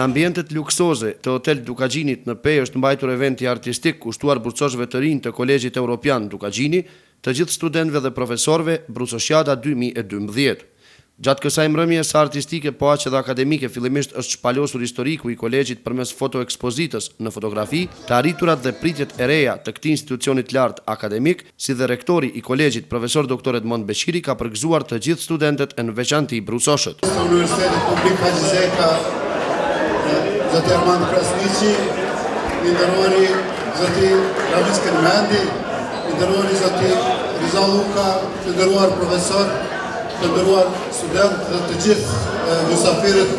Në ambientet luksoze të Hotel Dukagjinit në Pejë është mbajtur eventi artistik kushtuar burcoshëve të rinj të Kolegjit Evropian Dukagjini, të gjithë studentëve dhe profesorëve, Brucoshjada 2012. Gjatë kësaj mbrëmjes artistike po aq edhe akademike fillimisht është shpalosur historiku i kolegjit përmes fotoekspozitës në fotografi, të arriturat dhe pritjet e reja të këtij institucioni të lartë akademik, si dhe rektori i kolegjit profesor Dr. Edmond Beqiri ka përgëzuar të gjithë studentët e në veçanti brucoshët. Universitetit Publik Haxhi Zeka, zoti Armand Krasniqi, i nderuari zoti Ramiz Kelmendi, i nderuari zoti Riza Luka, të nderuar profesor, të nderuar student dhe të gjithë mysafirët,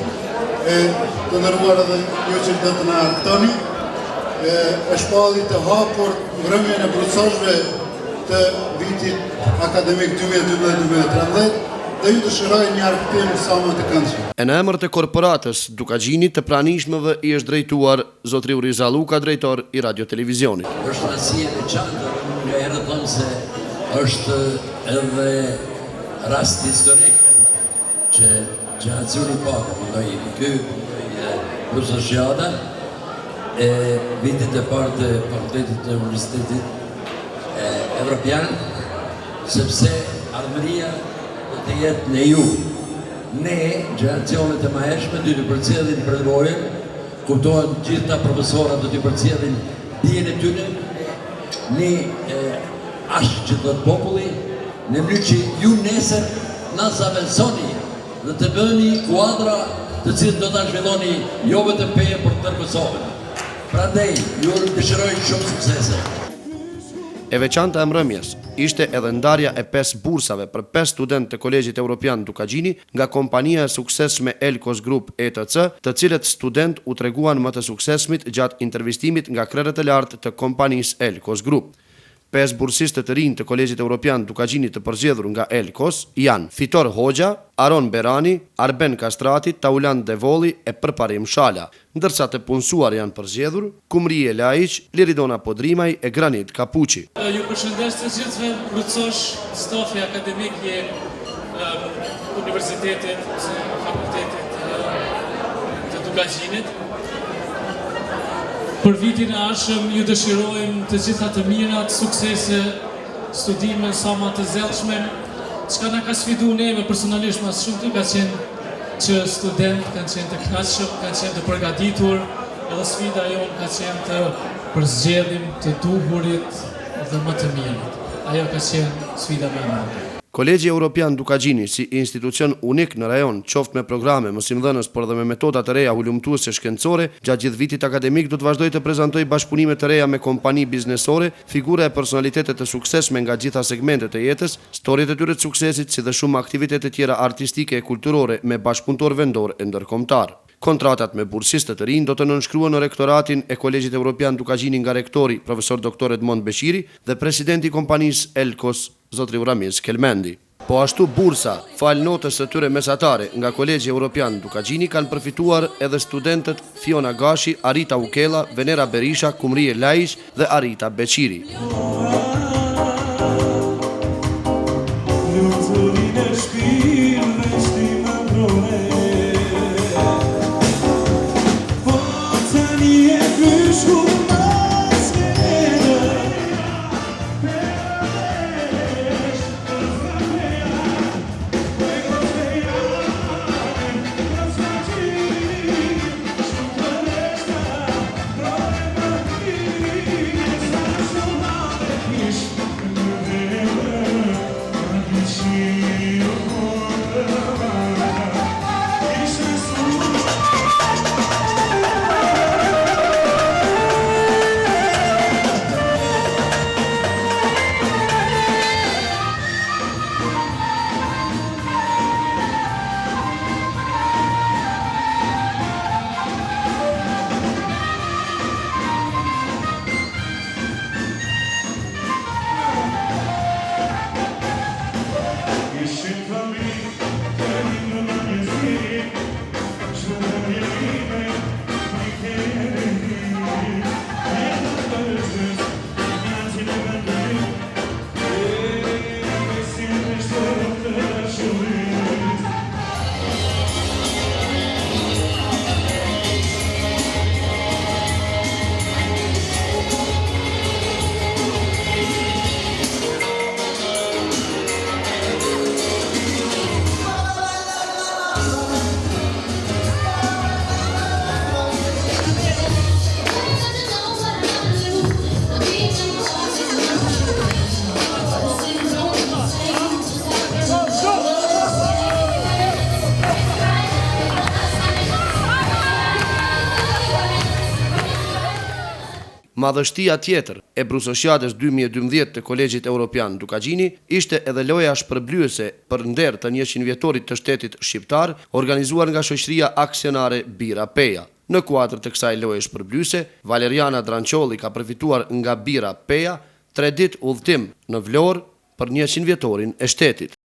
të nderuar edhe ju që do të na argëtoni, e shpalli të hapur mbrëmjen e brucoshëve të vitit akademik 2012-2013 dhe ju dëshiroj një argëtim sa më të këndshëm. E në emër të korporatës Dukagjinit të pranishmëve i është drejtuar zotriu Riza Luka, drejtor i radio-televizionit. Është rëndësia e veçantë, nga herë thonë se është edhe rast historik që generacioni parë, mundoj ky Brucoshjada e vitit e parë të fakultetit të Universitetit Evropian, sepse ardhmëria do të jetë në ju. Ne, generacionet e mahershme, do të përcjellin përvojën, kuptohen gjitha profesorat do të përcjellin dijen e tyre, ne ashtë që do të populli, në mënyrë që ju nesër na zaventësoni dhe të bëni kuadra të cilët do ta zhvilloni jo vetëm Peje, por tërë Kosovën. Prandaj, ju dëshiroj shumë suksese. E veçanta e mbrëmjes ishte edhe ndarja e 5 bursave për 5 studentë të Kolegjit Evropian Dukagjini nga kompania e suksesshme Elkos Group ETC, të cilët student u treguan më të suksesshmit gjatë intervistimit nga krerët e lartë të kompanisë Elkos Group. 5 bursistë të rinj të Kolegjit Evropian Dukagjini të përzgjedhur nga Elkos janë Fitor Hoxha, Aron Berani, Arben Kastrati, Taulan Devolli e Përparim Shala, ndërsa të punësuar janë përzgjedhur Kumrije Laiq, Liridona Podrimaj e Granit Kapuqi. Ju përshëndes të gjithëve brucosh, stafi akademik i Universitetit ose Fakultetit të Dukagjinit. Për vitin e ardhshëm ju dëshirojmë të gjitha të mirat, suksese, studime sa më të zellshme, çka na ka sfiduar neve personalisht mas shumë të ka qenë që student kanë qenë të kënaqshëm, kanë qenë të përgatitur, edhe sfida jonë ka qenë të përzgjedhim të duhurit dhe më të mirët. Ajo ka qenë sfida më e madhe. Kolegji Evropian Dukagjini, si institucion unik në rajon, qoftë me programe mësimdhënës, por dhe me metoda të reja ulëmtuese shkencore, gjatë gjithë vitit akademik do të vazhdojë të prezantoj bashkëpunime të reja me kompani biznesore, figura e personalitetet të suksesshme nga gjitha segmentet e jetës, storjet e tyre të suksesit, si dhe shumë aktivitete tjera artistike e kulturore me bashkëpunëtor vendor e ndërkombëtar. Kontratat me bursistë të rinj do të nënshkruhen në rektoratin e Kolegjit Evropian Dukagjini nga rektori, profesor Dr. Edmond Beqiri dhe presidenti i kompanisë Elkos, zotriu Ramiz Kelmendi. Po ashtu bursa, fal notës së tyre mesatare nga Kolegji Evropian Dukagjini kanë përfituar edhe studentët Fiona Gashi, Arita Ukella, Venera Berisha, Kumrije Laiq dhe Arita Beqiri. Madhështia tjetër e Brusosjadës 2012 të Kolegjit Europian Dukagjini ishte edhe loja shpërblyese për nder të 100 vjetorit të shtetit shqiptar, organizuar nga shoqëria aksionare Bira Peja. Në kuadër të kësaj loje shpërblyese, Valeriana Dranqolli ka përfituar nga Bira Peja 3 ditë udhëtim në Vlorë për 100 vjetorin e shtetit.